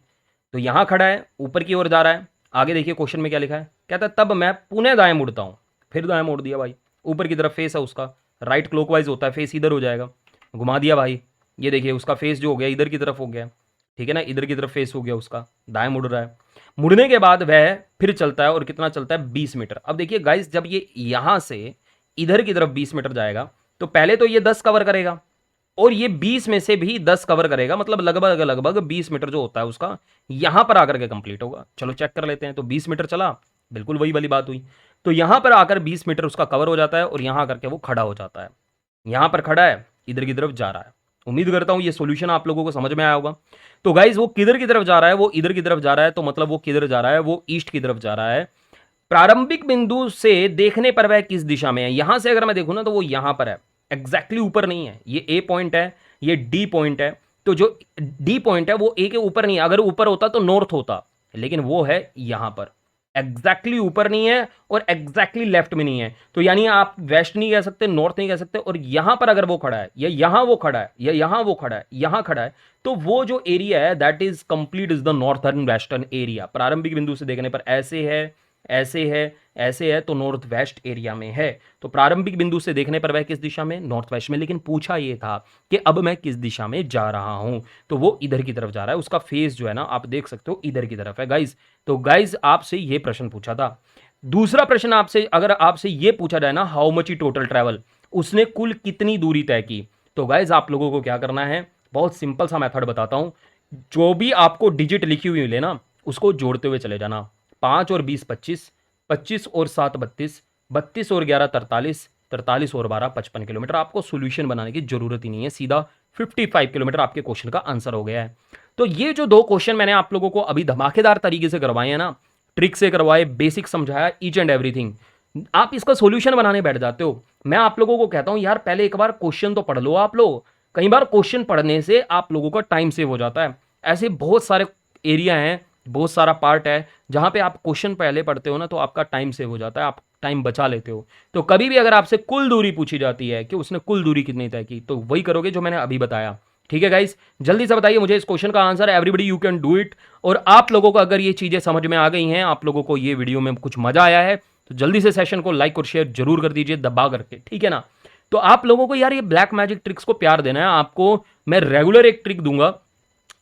तो यहां खड़ा है, ऊपर की ओर जा रहा है। आगे देखिए क्वेश्चन में क्या लिखा है, कहता है तब मैं पुनः दाएं मुड़ता हूं। फिर दाएं मोड़ दिया भाई, ऊपर की तरफ फेस है उसका, राइट क्लॉकवाइज होता है, फेस इधर हो जाएगा। घुमा दिया भाई, ये देखिए उसका फेस जो हो गया इधर की तरफ हो गया, ठीक है ना, इधर की तरफ फेस हो गया उसका, दाएं मुड़ रहा है। मुड़ने के बाद वह फिर चलता है और कितना चलता है? 20 मीटर। अब देखिए गाइस, जब ये यहां से इधर की तरफ 20 मीटर जाएगा तो पहले तो ये 10 कवर करेगा और ये 20 में से भी 10 कवर करेगा, मतलब लगभग लगभग 20 मीटर जो होता है उसका यहां पर आकर के कंप्लीट होगा। चलो चेक कर लेते हैं। तो 20 मीटर चला, बिल्कुल वही वाली बात हुई। तो यहां पर आकर 20 मीटर उसका कवर हो जाता है और यहां आकर के वो खड़ा हो जाता है। यहां पर खड़ा है, इधर की तरफ जा रहा है। उम्मीद करता हूं ये सॉल्यूशन आप लोगों को समझ में आया होगा। तो गाइज वो किधर की तरफ जा रहा है, वो इधर की तरफ जा रहा है, तो मतलब वो किधर जा रहा है, वो ईस्ट की तरफ जा रहा है। प्रारंभिक बिंदु से देखने पर वह किस दिशा में है, यहां से अगर मैं देखूं ना तो वो यहां पर है, एग्जैक्टली ऊपर नहीं है। ये ए पॉइंट है, ये डी पॉइंट है। तो जो डी पॉइंट है वो ए के ऊपर नहीं है, अगर ऊपर होता तो नॉर्थ होता, लेकिन वो है यहां पर, एग्जैक्टली ऊपर नहीं है और एग्जैक्टली लेफ्ट में नहीं है। तो यानी आप वेस्ट नहीं कह सकते, नॉर्थ नहीं कह सकते, और यहां पर अगर वो खड़ा है या यहां वो खड़ा है या यहां वो खड़ा है, यहां खड़ा है, तो वो जो एरिया है that is complete is the northern western area. प्रारंभिक बिंदु से देखने पर ऐसे है, ऐसे है, ऐसे है, तो नॉर्थ वेस्ट एरिया में है। तो प्रारंभिक बिंदु से देखने पर वह किस दिशा में, नॉर्थ वेस्ट में। लेकिन पूछा यह था कि अब मैं किस दिशा में जा रहा हूं, तो वो इधर की तरफ जा रहा है। उसका फेस जो है ना आप देख सकते हो इधर की तरफ है गाइज। तो गाइज आपसे ये प्रश्न पूछा था। दूसरा प्रश्न आपसे, अगर आपसे ये पूछा जाए ना how much he total travel, उसने कुल कितनी दूरी तय की, तो गाइज आप लोगों को क्या करना है, बहुत सिंपल सा मेथड बताता हूं। जो भी आपको डिजिट लिखी हुई मिले ना उसको जोड़ते हुए चले जाना। 5 और 20 25, 25 और 7 32, 32 और 11 43, 43 और 12 55 किलोमीटर। आपको सोल्यूशन बनाने की जरूरत ही नहीं है, सीधा 55 किलोमीटर आपके क्वेश्चन का आंसर हो गया है। तो ये जो दो क्वेश्चन मैंने आप लोगों को अभी धमाकेदार तरीके से करवाए हैं ना, ट्रिक से करवाए, बेसिक समझाया, ईच एंड एवरीथिंग, आप इसका सोल्यूशन बनाने बैठ जाते हो। मैं आप लोगों को कहता हूं यार पहले एक बार क्वेश्चन तो पढ़ लो आप लोग। कई बार क्वेश्चन पढ़ने से आप लोगों का टाइम सेव हो जाता है। ऐसे बहुत सारे एरिया हैं, बहुत सारा पार्ट है जहां पे आप क्वेश्चन पहले पढ़ते हो ना तो आपका टाइम सेव हो जाता है, आप टाइम बचा लेते हो। तो कभी भी अगर आपसे कुल दूरी पूछी जाती है कि उसने कुल दूरी कितनी तय की, तो वही करोगे जो मैंने अभी बताया। ठीक है गाइस, जल्दी से बताइए मुझे इस क्वेश्चन का answer. Everybody you can do it. और आप लोगों को अगर ये चीजें समझ में आ गई हैं, आप लोगों को ये वीडियो में कुछ मजा आया है, तो जल्दी से सेशन को लाइक और शेयर जरूर कर दीजिए दबा करके, ठीक है ना। तो आप लोगों को यार ये ब्लैक मैजिक ट्रिक्स को प्यार देना है। आपको मैं रेगुलर एक ट्रिक दूंगा,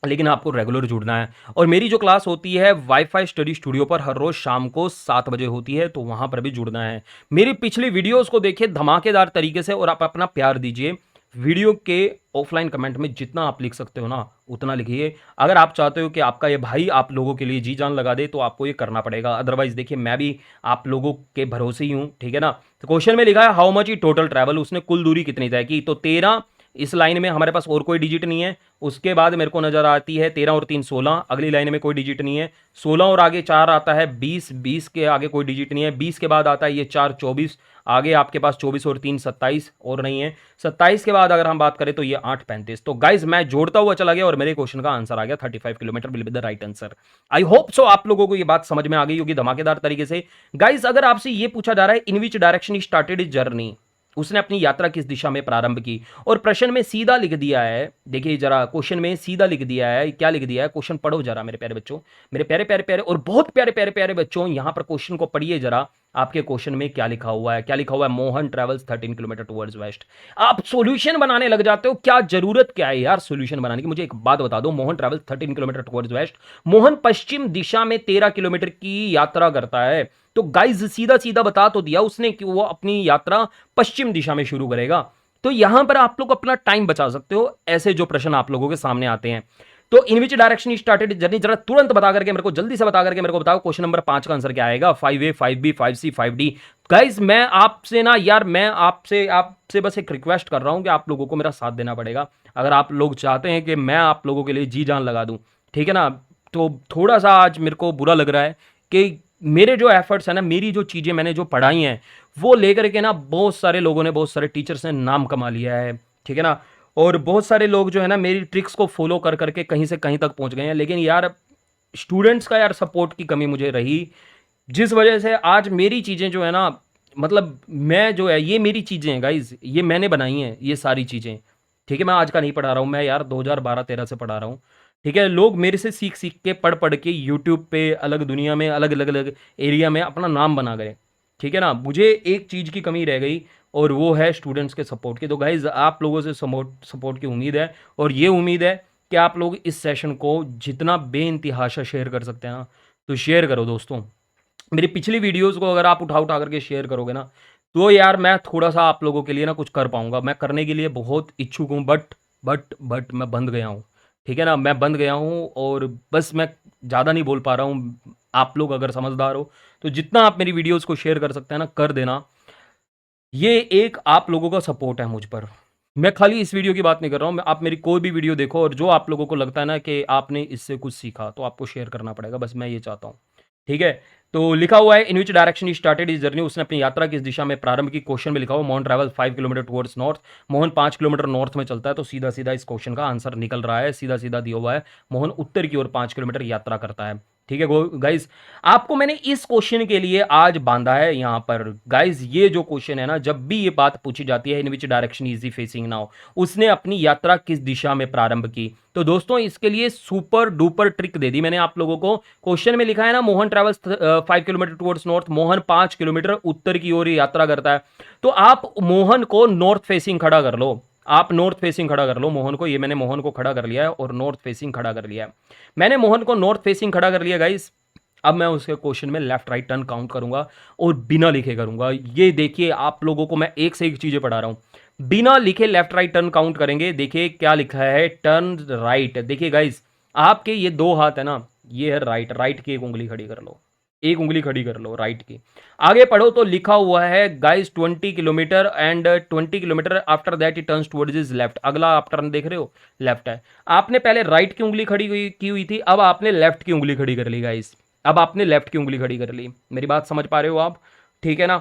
लेकिन आपको रेगुलर जुड़ना है। और मेरी जो क्लास होती है वाईफाई स्टडी स्टूडियो पर हर रोज शाम को 7 बजे होती है, तो वहां पर भी जुड़ना है। मेरी पिछली वीडियोस को देखिए धमाकेदार तरीके से और आप अपना प्यार दीजिए। वीडियो के ऑफलाइन कमेंट में जितना आप लिख सकते हो ना उतना लिखिए। अगर आप चाहते हो कि आपका ये भाई आप लोगों के लिए जी जान लगा दे तो आपको ये करना पड़ेगा, अदरवाइज देखिए मैं भी आप लोगों के भरोसे ही हूं, ठीक है ना। तो क्वेश्चन में लिखा है how much E total travel, उसने कुल दूरी कितनी तय की, तो 13। इस लाइन में हमारे पास और कोई डिजिट नहीं है। उसके बाद मेरे को नजर आती है 13 और 3 16, अगली लाइन में कोई डिजिट नहीं है। 16 और आगे 4 आता है 20, 20 के आगे कोई डिजिट नहीं है। 20 के बाद आता है ये 4 24, आगे आपके पास 24 और 3 27 और नहीं है। 27 के बाद अगर हम बात करें तो ये 8 35। तो गाइज मैं जोड़ता हुआ चला गया और मेरे क्वेश्चन का आंसर आ गया 35 kilometre will be the right answer. I hope सो आप लोगों को ये बात समझ में आ गई होगी धमाकेदार तरीके से। गाइज अगर आपसे ये पूछा जा रहा है in which direction he started his journey, उसने अपनी यात्रा किस दिशा में प्रारंभ की, और प्रश्न में सीधा लिख दिया है, देखिए जरा क्वेश्चन में सीधा लिख दिया है, क्या लिख दिया है, क्वेश्चन पढ़ो जरा मेरे प्यारे बच्चों, मेरे प्यारे प्यारे प्यारे और बहुत प्यारे प्यारे प्यारे बच्चों, यहां पर क्वेश्चन को पढ़िए जरा। आपके क्वेश्चन में क्या लिखा हुआ है, क्या लिखा हुआ है, Mohan travels 13 kilometre towards waste. आप सॉल्यूशन बनाने लग जाते हो, क्या जरूरत क्या है यार सॉल्यूशन बनाने की। मुझे एक बात बता दो, Mohan travels 13 kilometre towards west, Mohan पश्चिम दिशा में 13 किलोमीटर की यात्रा करता है। तो गाइज सीधा सीधा बता तो दिया उसने कि वो अपनी यात्रा पश्चिम दिशा में शुरू करेगा। तो यहां पर आप लोग अपना टाइम बचा सकते हो, ऐसे जो प्रश्न आप लोगों के सामने आते हैं। तो in which direction he started journey, जरा तुरंत बता करके मेरे को, जल्दी से बता करके मेरे को बताओ क्वेश्चन नंबर 5 का आंसर क्या आएगा। 5A 5B 5C 5D। Guys मैं आपसे ना यार, मैं आपसे आपसे बस एक रिक्वेस्ट कर रहा हूं कि आप लोगों को मेरा साथ देना पड़ेगा। अगर आप लोग चाहते हैं कि मैं आप लोगों के लिए जी जान लगा दूं, ठीक है ना। तो थोड़ा सा आज मेरे को बुरा लग रहा है कि मेरे जो एफर्ट्स है ना, मेरी जो चीजें मैंने जो पढ़ाई हैं वो लेकर के ना बहुत सारे लोगों ने, बहुत सारे टीचर्स ने नाम कमा लिया है, ठीक है ना। और बहुत सारे लोग जो है ना मेरी ट्रिक्स को फॉलो कर करके कहीं से कहीं तक पहुंच गए हैं। लेकिन यार स्टूडेंट्स का यार सपोर्ट की कमी मुझे रही, जिस वजह से आज मेरी चीज़ें जो है ना, मतलब मैं जो है ये मेरी चीज़ें हैं गाइज, ये मैंने बनाई हैं ये सारी चीज़ें, ठीक है। मैं आज का नहीं पढ़ा रहा हूँ, मैं यार 2012-13 से पढ़ा रहा हूँ, ठीक है। लोग मेरे से सीख सीख के पढ़ पढ़ के यूट्यूब पे अलग दुनिया में अलग अलग अलग एरिया में अपना नाम बना गए, ठीक है ना। मुझे एक चीज़ की कमी रह गई और वो है स्टूडेंट्स के सपोर्ट की। तो गाइज आप लोगों से सपोर्ट की उम्मीद है, और ये उम्मीद है कि आप लोग इस सेशन को जितना बेइंतहाशा शेयर कर सकते हैं ना, तो शेयर करो दोस्तों। मेरी पिछली वीडियोस को अगर आप उठा उठा करके शेयर करोगे ना, तो यार मैं थोड़ा-सा आप लोगों के लिए ना कुछ कर पाऊँगा, मैं करने के लिए बहुत इच्छुक हूँ, बट मैं बंध गया हूँ, ठीक है ना? मैं बंध गया हूँ और बस मैं ज़्यादा नहीं बोल पा रहा हूँ। आप लोग अगर समझदार हो, तो जितना आप मेरी वीडियोज़ को शेयर कर सकते हैं ना, कर देना। ये एक आप लोगों का सपोर्ट है मुझ पर। मैं खाली इस वीडियो की बात नहीं कर रहा हूँ, मैं आप मेरी कोई भी वीडियो देखो और जो आप लोगों को लगता है ना कि आपने इससे कुछ सीखा, तो आपको शेयर करना पड़ेगा, बस मैं ये चाहता हूँ। ठीक है? तो लिखा हुआ है in which direction he started his journey, उसने अपनी यात्रा किस दिशा में प्रारंभ की। क्वेश्चन में लिखा हुआ Mohan travel 5 kilometre towards north, Mohan 5 kilometre north में चलता है, तो सीधा-सीधा इस क्वेश्चन का आंसर निकल रहा है, सीधा-सीधा दिया हुआ है, मोहन उत्तर की ओर 5 किलोमीटर यात्रा करता है। ठीक है गो गाइस, आपको मैंने इस क्वेश्चन के लिए आज बांधा है यहां पर। गाइस ये जो क्वेश्चन है ना, जब भी ये बात पूछी जाती है in which direction is he facing now, उसने अपनी यात्रा किस दिशा में प्रारंभ की, तो दोस्तों इसके लिए सुपर डुपर ट्रिक दे दी मैंने आप लोगों को। क्वेश्चन में लिखा है ना Mohan travels 5 kilometre towards north, Mohan 5 kilometre उत्तर की ओर यात्रा करता है, तो आप मोहन को नॉर्थ फेसिंग खड़ा कर लो। आप नॉर्थ फेसिंग खड़ा कर लो मोहन को, ये मैंने मोहन को खड़ा कर लिया है और नॉर्थ फेसिंग खड़ा कर लिया है। मैंने मोहन को नॉर्थ फेसिंग खड़ा कर लिया गाइस। अब मैं उसके क्वेश्चन में लेफ्ट राइट टर्न काउंट करूंगा और बिना लिखे करूंगा। ये देखिए आप लोगों को मैं एक से एक चीजें पढ़ा रहा हूं, बिना लिखे लेफ्ट राइट टर्न काउंट करेंगे। देखिए क्या लिखा है, टर्न राइट। देखिए गाइस आपके ये दो हाथ है ना, ये है राइट, राइट की एक उंगली खड़ी कर लो, एक उंगली खड़ी कर लो राइट की। आगे पढ़ो तो लिखा हुआ है guys 20 kilometre and 20 kilometre after that it turns towards his left. अगला आप टर्न देख रहे हो लेफ्ट है। आपने पहले राइट की उंगली खड़ी की हुई थी, अब आपने लेफ्ट की उंगली खड़ी कर ली गाइस। अब आपने लेफ्ट की उंगली खड़ी कर ली, मेरी बात समझ पा रहे हो आप? ठीक है ना?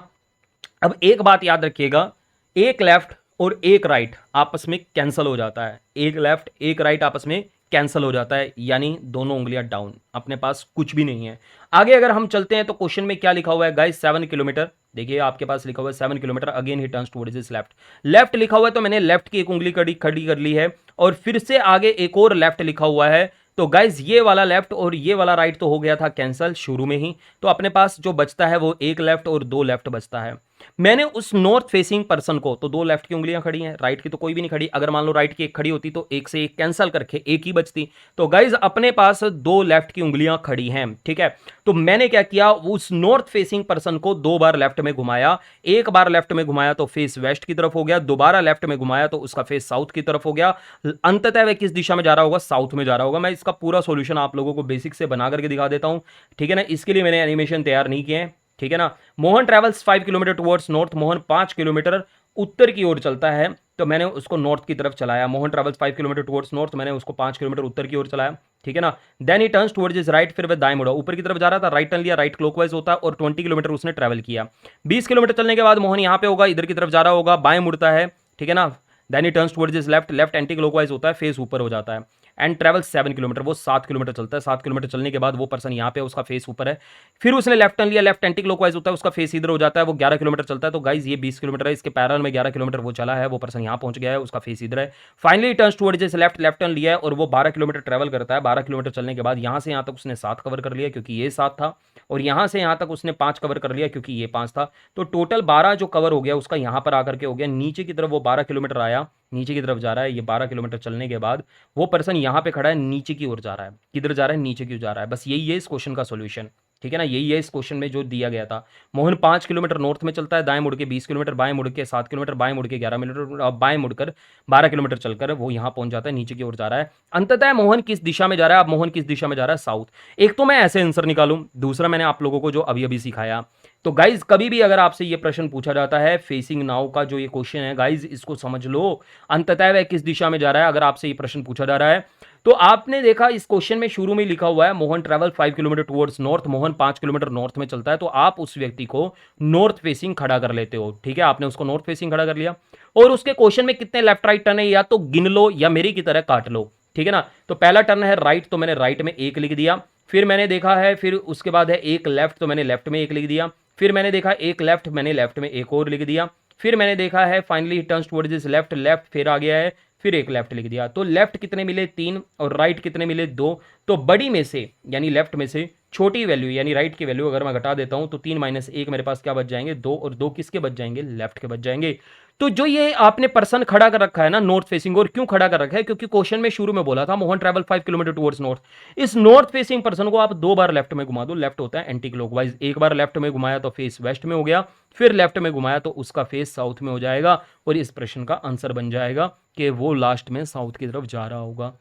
अब एक बात याद रखिएगा, एक लेफ्ट और एक राइट आपस में कैंसल हो जाता है, एक लेफ्ट एक राइट आपस में कैंसल हो जाता है, यानी दोनों उंगलियां डाउन, अपने पास कुछ भी नहीं है। आगे अगर हम चलते हैं तो क्वेश्चन में क्या लिखा हुआ है गाइस, 7 किलोमीटर। देखिए आपके पास लिखा हुआ है 7 किलोमीटर, अगेन ही turns towards his left. Left लिखा हुआ है तो मैंने लेफ्ट की एक उंगली खड़ी खड़ी कर ली है और फिर से आगे एक और लेफ्ट लिखा हुआ है, तो गाइज ये वाला लेफ्ट और ये वाला राइट तो हो गया था कैंसल शुरू में ही, तो अपने पास जो बचता है वो एक लेफ्ट और दो लेफ्ट बचता है। मैंने उस नॉर्थ फेसिंग पर्सन को, तो दो लेफ्ट की उंगलियां खड़ी हैं, राइट की तो कोई भी नहीं खड़ी, अगर मान लो राइट की एक खड़ी होती तो एक से एक कैंसल करके एक ही बचती, तो गाइज अपने पास दो लेफ्ट की उंगलियां खड़ी हैं। ठीक है, तो मैंने क्या किया, उस नॉर्थ फेसिंग पर्सन को दो बार लेफ्ट में घुमाया, एक बार लेफ्ट में घुमाया तो फेस वेस्ट की तरफ हो गया, दोबारा लेफ्ट में घुमाया तो उसका फेस साउथ की तरफ हो गया। अंततः वह किस दिशा में जा रहा होगा, साउथ में जा रहा होगा। मैं इसका पूरा सॉल्यूशन आप लोगों को बेसिक से बना करके दिखा देता हूं, ठीक है ना? इसके लिए मैंने एनिमेशन तैयार नहीं किए हैं, ठीक है ना? Mohan travels 5 kilometre towards north, Mohan 5 kilometre उत्तर की ओर चलता है, तो मैंने उसको नॉर्थ की तरफ चलाया। Mohan travels 5 kilometre towards north, मैंने उसको 5 किलोमीटर उत्तर की ओर चलाया, ठीक है ना? Then he turns towards his right, फिर वह दाएं मुड़ा, ऊपर की तरफ जा रहा था, राइट टर्न लिया, राइट क्लॉकवाइज होता है और 20 किलोमीटर उसने ट्रैवल किया। 20 किलोमीटर चलने के बाद मोहन यहाँ पे होगा, इधर की तरफ जा रहा होगा, बाएं मुड़ता है, ठीक है ना? Then he turns towards his left, left anti clockwise होता है, फेस ऊपर हो जाता है। एंड ट्रेवल 7 किलोमीटर, वो 7 किलोमीटर चलता है। 7 किलोमीटर चलने के बाद वो पर्सन यहाँ पे, उसका फेस ऊपर है, फिर उसने लेफ्ट टर्न लिया, लेफ्ट एंटी क्लॉकवाइज होता है, उसका फेस इधर हो जाता है, वो 11 किलोमीटर चलता है। तो गाइज ये 20 किलोमीटर है, इसके पैरेलल में 11 किलोमीटर वो चला है, वो पर्सन यहाँ पहुंच गया है, उसका फेस इधर है। Finally turns towards left, left turn लिया है और वो 12 किलोमीटर ट्रैवल करता है। 12 किलोमीटर चलने के बाद यहाँ से यहाँ तक उसने 7 कवर कर लिया क्योंकि ये 7 था, और यहाँ से यहाँ तक उसने 5 कवर कर लिया क्योंकि ये 5 था। तो टोटल 12 जो कवर हो गया उसका यहाँ पर आकर के हो गया। नीचे की तरफ वो 12 किलोमीटर आया, नीचे की तरफ जा रहा है। ये 12 किलोमीटर चलने के बाद वो पर्सन यहाँ पे खड़ा है, नीचे की ओर जा रहा है। किधर जा रहा है? नीचे की ओर जा रहा है। बस यही है इस क्वेश्चन का सॉल्यूशन, ठीक है ना? यही है इस क्वेश्चन में जो दिया गया था। मोहन 5 किलोमीटर नॉर्थ में चलता है, दाएं मुड़ के 20 किलोमीटर, बाएं मुड़ के 7 किलोमीटर, बाएं मुड़ के 11 किलोमीटर, बाएं मुड़कर 12 किलोमीटर चलकर वो यहाँ पहुंच जाता है, नीचे की ओर जा रहा है। अंततः मोहन किस दिशा में जा रहा है? अब मोहन किस दिशा में जा रहा है? साउथ। एक तो मैं ऐसे आंसर निकालूं, दूसरा मैंने आप लोगों को जो अभी अभी सिखाया। तो गाइज कभी भी अगर आपसे ये प्रश्न पूछा जाता है, फेसिंग नाउ का जो ये क्वेश्चन है गाइज, इसको समझ लो, अंततः वह किस दिशा में जा रहा है। अगर आपसे ये प्रश्न पूछा जा रहा है तो आपने देखा इस क्वेश्चन में शुरू में लिखा हुआ है Mohan travel 5 kilometre towards north, Mohan 5 kilometre north में चलता है, तो आप उस व्यक्ति को नॉर्थ फेसिंग खड़ा कर लेते हो, ठीक है? आपने उसको नॉर्थ फेसिंग खड़ा कर लिया और उसके क्वेश्चन में कितने लेफ्ट राइट टर्न है या तो गिन लो या मेरी की तरह काट लो, ठीक है ना? तो पहला टर्न है राइट, तो मैंने राइट में एक लिख दिया। फिर मैंने देखा है, फिर उसके बाद है एक लेफ्ट, तो मैंने लेफ्ट में एक लिख दिया। फिर मैंने देखा एक लेफ्ट, मैंने लेफ्ट में एक और लिख दिया। फिर मैंने देखा है finally turns towards this left, left फिर आ गया है, फिर एक लेफ्ट लिख दिया। तो लेफ्ट कितने मिले? 3, और राइट कितने मिले? 2। तो बड़ी में से यानी लेफ्ट में से छोटी वैल्यू यानी राइट की वैल्यू अगर मैं घटा देता हूं तो 3 - 1 मेरे पास क्या बच जाएंगे? 2, और 2 किसके बच जाएंगे? लेफ्ट के बच जाएंगे। तो जो ये आपने पर्सन खड़ा कर रखा है ना नॉर्थ फेसिंग, और क्यों खड़ा कर रखा है, क्योंकि क्वेश्चन में शुरू में बोला था Mohan travel 5 kilometre towards north. इस नॉर्थ फेसिंग पर्सन को आप 2 बार लेफ्ट में घुमा दो, लेफ्ट होता है एंटी क्लॉकवाइज, एक बार लेफ्ट में घुमाया तो फेस वेस्ट में हो गया, फिर लेफ्ट में घुमाया तो उसका फेस साउथ में हो जाएगा, और इस प्रश्न का आंसर बन जाएगा कि वो लास्ट में साउथ की तरफ जा रहा होगा।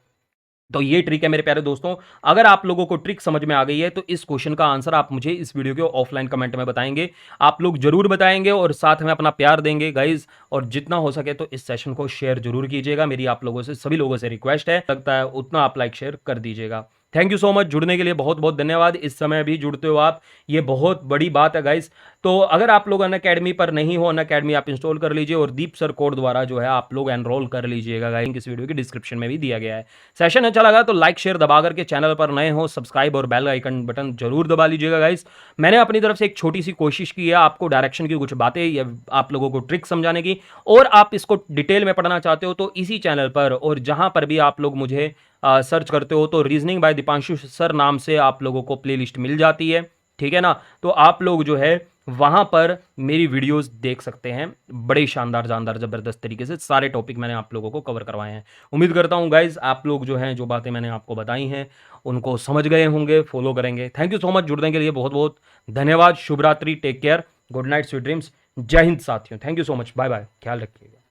तो ये ट्रिक है मेरे प्यारे दोस्तों। अगर आप लोगों को ट्रिक समझ में आ गई है तो इस क्वेश्चन का आंसर आप मुझे इस वीडियो के ऑफलाइन कमेंट में बताएंगे, आप लोग जरूर बताएंगे और साथ में अपना प्यार देंगे गाइज। और जितना हो सके तो इस सेशन को शेयर जरूर कीजिएगा, मेरी आप लोगों से, सभी लोगों से रिक्वेस्ट है, लगता है उतना आप लाइक शेयर कर दीजिएगा। थैंक यू सो मच, जुड़ने के लिए बहुत बहुत धन्यवाद। इस समय भी जुड़ते हो आप, ये बहुत बड़ी बात है गाइस। तो अगर आप लोग अनअकैडमी पर नहीं हो, अनअकैडमी आप इंस्टॉल कर लीजिए और दीप सर कोड द्वारा जो है आप लोग एनरोल कर लीजिएगा गाइस, इस वीडियो की डिस्क्रिप्शन में भी दिया गया है। सेशन अच्छा लगा तो लाइक शेयर दबा करके, चैनल पर नए हो सब्सक्राइब और बेल आइकन बटन जरूर दबा लीजिएगा गाइस। मैंने अपनी तरफ से एक छोटी सी कोशिश की है आपको डायरेक्शन की कुछ बातें या आप लोगों को ट्रिक समझाने की, और आप इसको डिटेल में पढ़ना चाहते हो तो इसी चैनल पर और जहां पर भी आप लोग मुझे सर्च करते हो तो रीजनिंग बाय दीपांशु सर नाम से आप लोगों को प्लेलिस्ट मिल जाती है, ठीक है ना। तो आप लोग जो है वहां पर मेरी वीडियोस देख सकते हैं, बड़े शानदार जानदार जबरदस्त तरीके से सारे टॉपिक मैंने आप लोगों को कवर करवाए हैं। उम्मीद करता हूं गाइज आप लोग जो हैं जो बातें मैंने आपको बताई हैं उनको समझ गए होंगे, फॉलो करेंगे। थैंक यू सो मच, जुड़ने के लिए बहुत बहुत धन्यवाद। शुभ रात्रि, take care, good night, sweet dreams, जय हिंद साथियों। Thank you so much, bye bye, ख्याल रखिएगा।